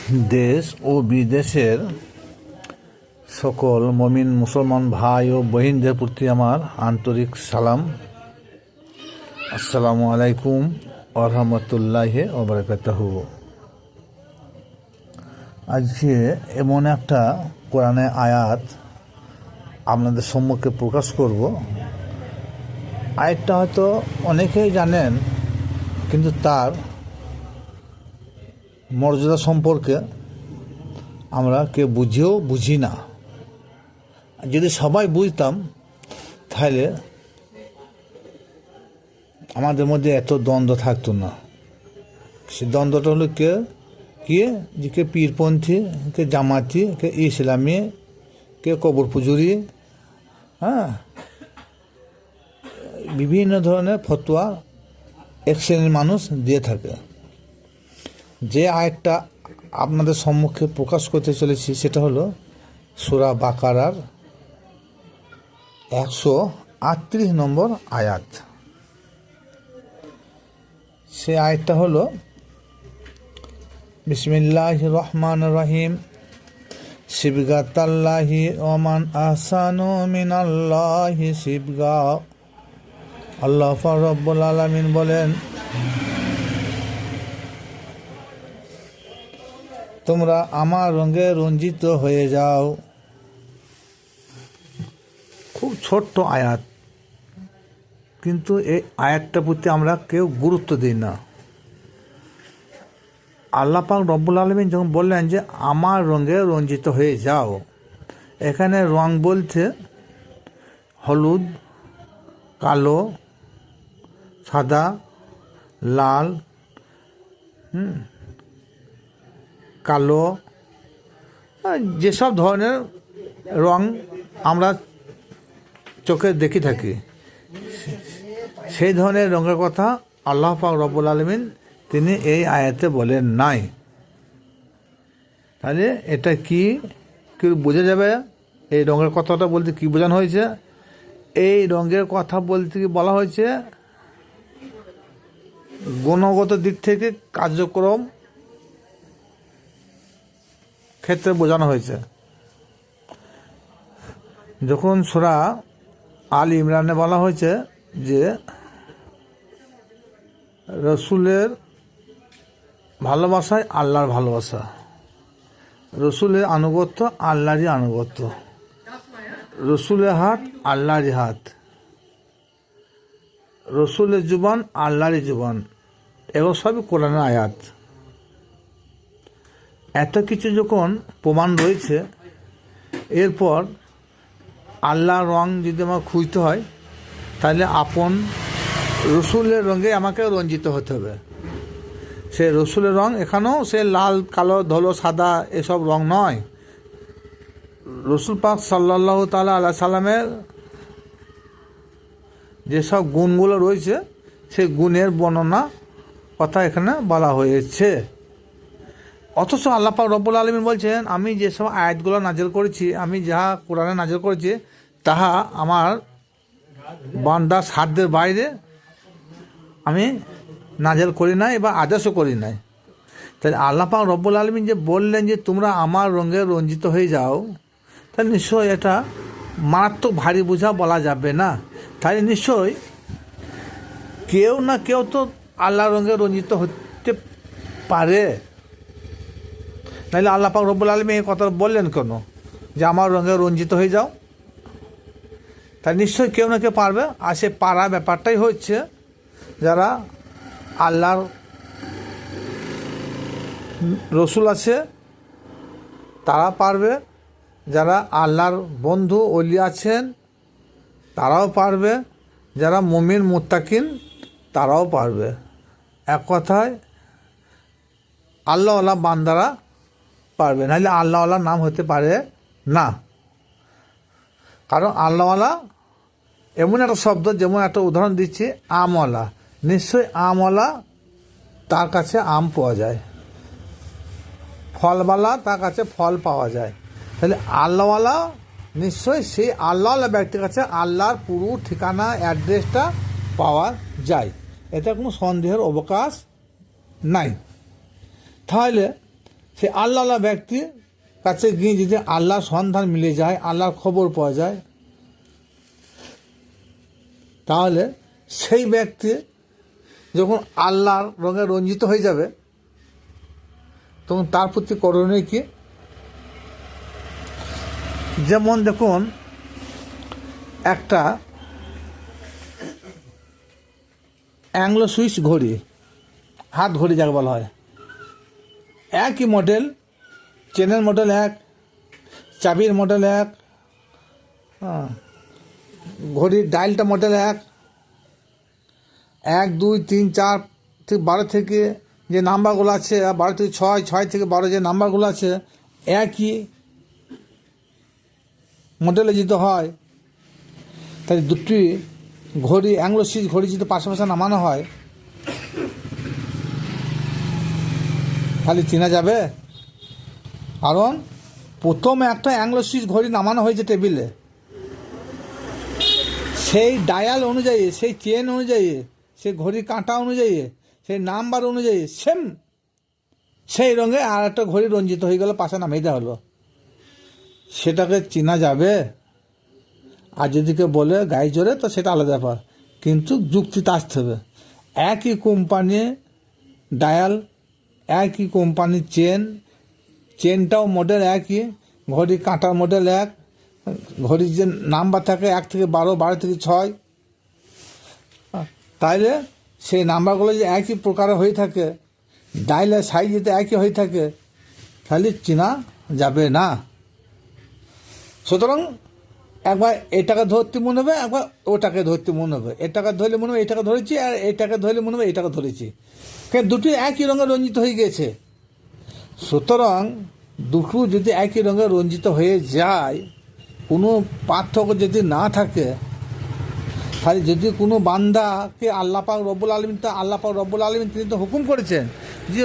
দেশ ও বিদেশের সকল মমিন মুসলমান ভাই ও বহিনদের প্রতি আমার আন্তরিক সালাম। আসসালামু আলাইকুম ওয়া রাহমাতুল্লাহি ওয়া বারাকাতুহু। আজকে এমন একটা কোরআনের আয়াত আপনাদের সম্মুখে প্রকাশ করব। আয়াতটা হয়তো অনেকেই জানেন, কিন্তু তার মর্যাদা সম্পর্কে আমরা কেউ বুঝি না। যদি সবাই বুঝতাম তাহলে আমাদের মধ্যে এত দ্বন্দ্ব থাকতো না। সে দ্বন্দ্বটা হলো কে পীরপন্থী, কে জামাতি, কে ইসলামী, কে কবর পুজুরি, বিভিন্ন ধরনের ফতোয়া এক শ্রেণীর মানুষ দিয়ে থাকে। যে আয়াতটা আপনাদের সম্মুখে প্রকাশ করতে চলেছি সেটা হলো সূরা বাকারার 138 নম্বর আয়াত। সে আয়াতটা হলো বিসমিল্লাহির রহমানির রহিম, সিবগাতাল্লাহি ওমান আহসানু মিনাল্লাহি সিবগা। আল্লাহ রাব্বুল আলামিন বলেন, তোমরা আমার রঙে রঞ্জিত হয়ে যাও। খুব ছোট্ট আয়াত, কিন্তু এই আয়াতটার প্রতি আমরা কেউ গুরুত্ব দিই না। আল্লাহ পাক রব্বুল আলামিন যখন বললেন যে আমার রঙে রঞ্জিত হয়ে যাও, এখানে রং বলতে হলুদ, কালো, সাদা, লাল, কালো, যেসব ধরনের রং আমরা চোখে দেখে থাকি, সেই ধরনের রঙের কথা আল্লাহ পাক রব্বুল আলামিন তিনি এই আয়াতে বলেন নাই। তাহলে এটা কি বোঝা যাবে? এই রঙের কথাটা বলতে কি বোঝানো হয়েছে? এই রঙের কথা বলতে কি বলা হয়েছে, গুণগত দিক থেকে কার্যক্রম ক্ষেত্রে বোঝানো হয়েছে। যখন সূরা আল ইমরানে বলা হয়েছে যে রসুলের ভালোবাসায় আল্লাহর ভালোবাসা, রসুলের আনুগত্য আল্লাহরই আনুগত্য, রসুলের হাত আল্লাহরই হাত, রসুলের জুবান আল্লাহরই জুবান, এগুলো সবই কোরআনের আয়াত। এত কিছু যখন প্রমাণ রয়েছে, এরপর আল্লাহর রং যদি আমার খুঁজতে হয়, তাহলে আপন রসুলের রঙে আমাকে রঞ্জিত হতে হবে। সে রসুলের রং এখানেও সে লাল, কালো, ধলো, সাদা এসব রং নয়। রসুল পাক সাল্লাল্লাহু তাআলা আলাইহি সাল্লামের যেসব গুণগুলো রয়েছে, সেই গুণের বর্ণনা কথা এখানে বলা হয়েছে। অথচ আল্লাহ পাক রব্বুল আলামিন বলছেন, আমি যেসব আয়াতগুলো নাজিল করেছি, আমি যাহা কোরআনে নাজিল করেছি, তাহা আমার বান্দার সাধ্যের বাইরে আমি নাজিল করি নাই বা আদেশও করি নাই। তাহলে আল্লাহ পাক রব্বুল আলামিন যে বললেন যে তোমরা আমার রঙে রঞ্জিত হয়ে যাও, তাহলে নিশ্চয়ই এটা মারাত্মক ভারী বোঝা বলা যাবে না। তাহলে নিশ্চয়ই কেউ না কেউ তো আল্লাহর রঙে রঞ্জিত হতে পারে। নাহলে আল্লাহ পাক রব্বুল আলামিন এই কথা বললেন কেন যে আমার রঙে রঞ্জিত হয়ে যাও? তাই নিশ্চয়ই কেউ না কেউ পারবে। আর সে পারা ব্যাপারটাই হচ্ছে যারা আল্লাহর রসুল আছে তারা পারবে, যারা আল্লাহর বন্ধু ওলি আছেন তারাও পারবে, যারা মুমিন মুত্তাকিন তারাও পারবে। এক কথায় আল্লাহওয়ালা বান্দারা পারবে, নাহলে আল্লাহওয়ালার নাম হতে পারে না। কারণ আল্লাহওয়ালা এমন একটা শব্দ, যেমন একটা উদাহরণ দিচ্ছি, আমওয়ালা। নিশ্চয়ই আমওয়ালা, তার কাছে আম পাওয়া যায়, ফলওয়ালা, তার কাছে ফল পাওয়া যায়। তাহলে আল্লাহওয়ালা নিশ্চয়ই সেই আল্লাহওয়ালা ব্যক্তির কাছে আল্লাহর পুরো ঠিকানা, অ্যাড্রেসটা পাওয়া যায়। এতে কোনো সন্দেহের অবকাশ নাই। তাহলে সে আল্লাহ ব্যক্তির কাছে গিয়ে যদি আল্লাহর সন্ধান মিলে যায়, আল্লাহর খবর পাওয়া যায়, তাহলে সেই ব্যক্তি যখন আল্লাহর রঙে রঞ্জিত হয়ে যাবে, তখন তার প্রতি করণীয় কি? যেমন দেখুন, একটা অ্যাংলো সুইস ঘড়ি, হাত ঘড়ি যাকে বলা হয়, একই মডেল, চেনের মডেল এক, চাবির মডেল এক, ঘড়ির ডায়ালটা মডেল এক, 1 2 3 4 থেকে 12 থেকে যে নাম্বারগুলো আছে, 12 থেকে 6, 6 থেকে 12 যে নাম্বারগুলো আছে, একই মডেলে যেতে হয়। তাই দুটি ঘড়ি, অ্যাংলো সুইস ঘড়ি যদি পাশাপাশি নামানো হয়, তাহলে চেনা যাবে। কারণ প্রথম একটা অ্যাংলো সুইস ঘড়ি নামানো হয়েছে টেবিলে, সেই ডায়াল অনুযায়ী, সেই চেন অনুযায়ী, সেই ঘড়ির কাঁটা অনুযায়ী, সেই নাম্বার অনুযায়ী সেম সেই রঙে আর একটা ঘড়ি রঞ্জিত হয়ে গেল, পাশে নামিয়ে দেওয়া হলো, সেটাকে চেনা যাবে? আর যদি কেউ বলে গায়ে জোরে, তো সেটা আলাদা ব্যাপার, কিন্তু যুক্তিতে আসতে হবে। একই কোম্পানি ডায়াল, একই কোম্পানির চেন, চেনটাও মডেল একই, ঘড়ির কাঁটার মডেল এক, ঘড়ির যে নাম্বার থাকে 1 থেকে 12, 12 থেকে 6, তাইলে সেই নাম্বারগুলো যদি একই প্রকারে হয়ে থাকে, ডায়ালের সাইজ যদি একই হয়ে থাকে, তাহলে চেনা যাবে না। সুতরাং একবার এটাকে ধরতে মনে হবে, একবার ওটাকে ধরতে মনে হবে, এটাকে ধরলে মনে হবে এটাকে ধরেছি, আর এটাকে ধরলে মনে হবে এটাকে ধরেছি, কারণ দুটি একই রঙে রঞ্জিত হয়ে গেছে। সুতরাং দুটো যদি একই রঙে রঞ্জিত হয়ে যায়, কোনো পার্থক্য যদি না থাকে, তাহলে যদি কোনো বান্দাকে আল্লাহ পাক রব্বুল আলামিন তিনি তো হুকুম করেছেন যে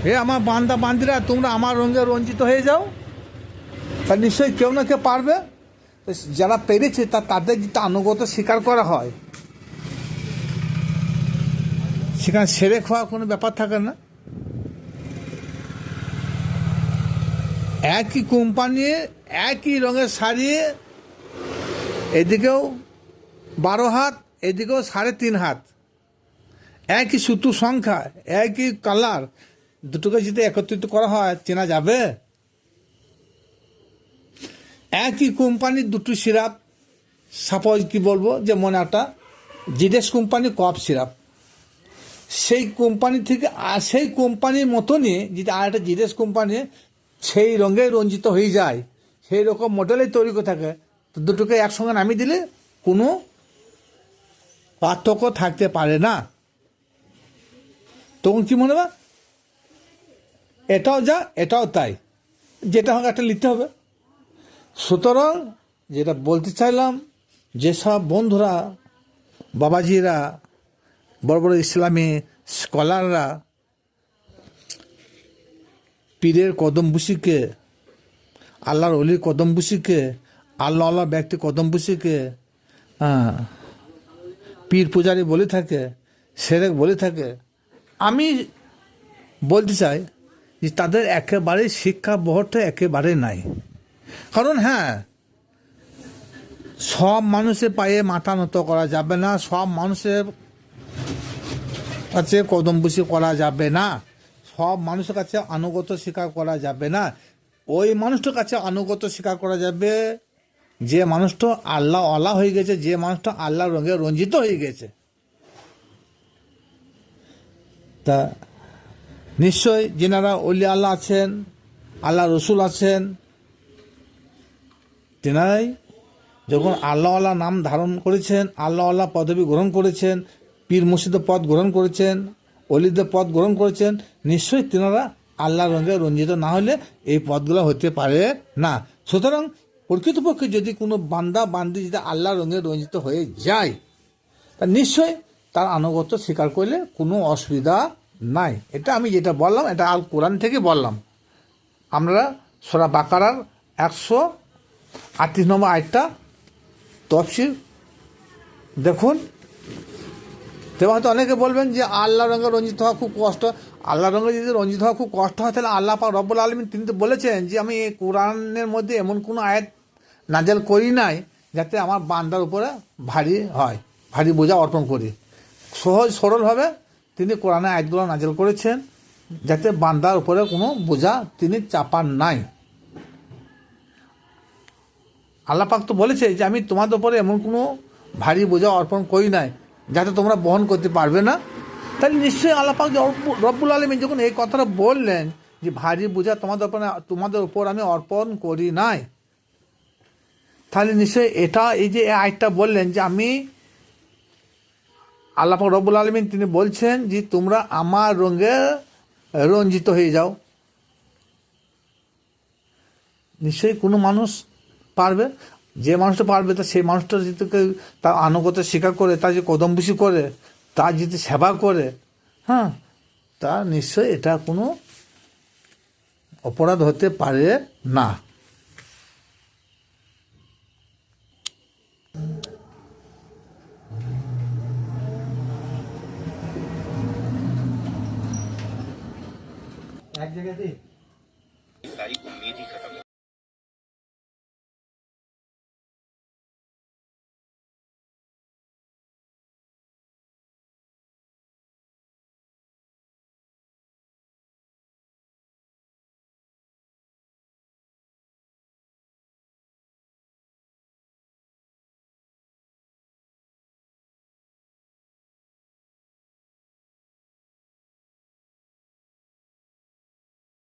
হে আমার বান্দা বান্দিরা, তোমরা আমার রঙে রঞ্জিত হয়ে যাও, তা নিশ্চয়ই কেউ না কেউ পারবে। যারা পেরেছে তাদের যেটা আনুগত্য স্বীকার করা হয়, সেখানে সেরে খাওয়ার কোনো ব্যাপার থাকে না। একই কোম্পানির একই রঙের শাড়ি, এদিকেও 12 হাত, এদিকেও 3.5 হাত, একই সুতো সংখ্যা, একই কালার, দুটোকে যদি একত্রিত করা হয়, চেনা যাবে? একই কোম্পানির দুটো সিরাপ, সাপোজ কি বলবো, যেমন একটা জিডেস কোম্পানির কফ সিরাপ, সেই কোম্পানি থেকে সেই কোম্পানির মতনই যদি আর একটা জিডেস কোম্পানি সেই রঙে রঞ্জিত হয়ে যায়, সেই রকম মডেলেই তৈরি করে থাকে, তো দুটোকে একসঙ্গে নামিয়ে দিলে কোনো পার্থক্য থাকতে পারে না। তখন কি মনে হবে, এটাও যা এটাও তাই, যেটা হোক একটা নিতে হবে। সুতরাং যেটা বলতে চাইলাম, যেসব বন্ধুরা, বাবাজিরা, বড় বড় ইসলামী স্কলাররা পীরের কদমবুসিকে, আল্লাহর অলির কদমবুসিকে, আল্লাহ ব্যক্তি কদমবুসিকে পীর পূজারি বলে থাকে, সেরেক বলে থাকে, আমি বলতে চাই যে তাদের একেবারেই শিক্ষা বহরটা একেবারে নাই। কারণ হ্যাঁ, সব মানুষের পায়ে মাথা নত করা যাবে না, সব মানুষের কাছে কদমবুসি করা যাবে না, সব মানুষের কাছে আনুগত্য স্বীকার করা যাবে না। ওই মানুষটার কাছে আনুগত্য স্বীকার করা যাবে যে মানুষটা আল্লাহ হয়ে গেছে, যে মানুষটা আল্লাহর রঙে রঞ্জিত হয়ে গেছে। তা নিশ্চয় যেনারা ওলি আল্লাহ আছেন, আল্লাহ রসুল আছেন, তেনারাই যখন আল্লাহ নাম ধারণ করেছেন, আল্লাহ পদবী গ্রহণ করেছেন, পীর মুর্শিদের পদ গ্রহণ করেছেন, অলিদের পদ গ্রহণ করেছেন, নিশ্চয়ই তেনারা আল্লাহর রঙে রঞ্জিত না হলে এই পদগুলো হতে পারে না। সুতরাং প্রকৃতপক্ষে যদি কোনো বান্দা বান্দি যদি আল্লাহর রঙে রঞ্জিত হয়ে যায়, তা নিশ্চয়ই তার আনুগত্য স্বীকার করলে কোনো অসুবিধা নাই। এটা আমি যেটা বললাম, এটা আল কোরআন থেকে বললাম। আমরা সূরা বাকারার 138 নম্বর আয়াতটা তফসির দেখুন, তবে হয়তো অনেকে বলবেন যে আল্লাহ রঙে রঞ্জিত হওয়া খুব কষ্ট। আল্লাহ রঙে যদি রঞ্জিত হওয়া খুব কষ্ট হয়, তাহলে আল্লাহ পাক রব্বুল আলামিন তিনি তো বলেছেন যে আমি এই কোরআনের মধ্যে এমন কোনো আয়াত নাজেল করি নাই যাতে আমার বান্দার উপরে ভারী হয়, ভারী বোঝা অর্পণ করি। সহজ সরলভাবে তিনি কোরআনের আয়াতগুলো নাজেল করেছেন যাতে বান্দার উপরে কোনো বোঝা তিনি চাপান নাই। আল্লাহ পাক তো বলেছে যে আমি তোমাদের উপরে এমন কোনো ভারী বোঝা অর্পণ করি নাই যাতে তোমরা বহন করতে পারবে না। তাহলে নিশ্চয়ই আল্লাহ পাক রব্বুল আলামিন যখন এই কথাটা বললেন যে ভারী বোঝা তোমাদের উপর আমি অর্পণ করি নাই, তাহলে নিশ্চয়ই এটা এই যে আয়াতটা বললেন যে আমি আল্লাহ পাক রব্বুল আলামিন তিনি বলছেন যে তোমরা আমার রঙে রঞ্জিত হয়ে যাও। নিশ্চয়ই কোনো মানুষ পারবে, যে মানুষটা পারবে তা সেই মানুষটা যদি তার আনুগত্য স্বীকার করে, তার যে কদমবুসি করে, তার যদি সেবা করে, হ্যাঁ, তা নিশ্চয়ই এটা কোনো অপরাধ হতে পারে না। এক জায়গাতে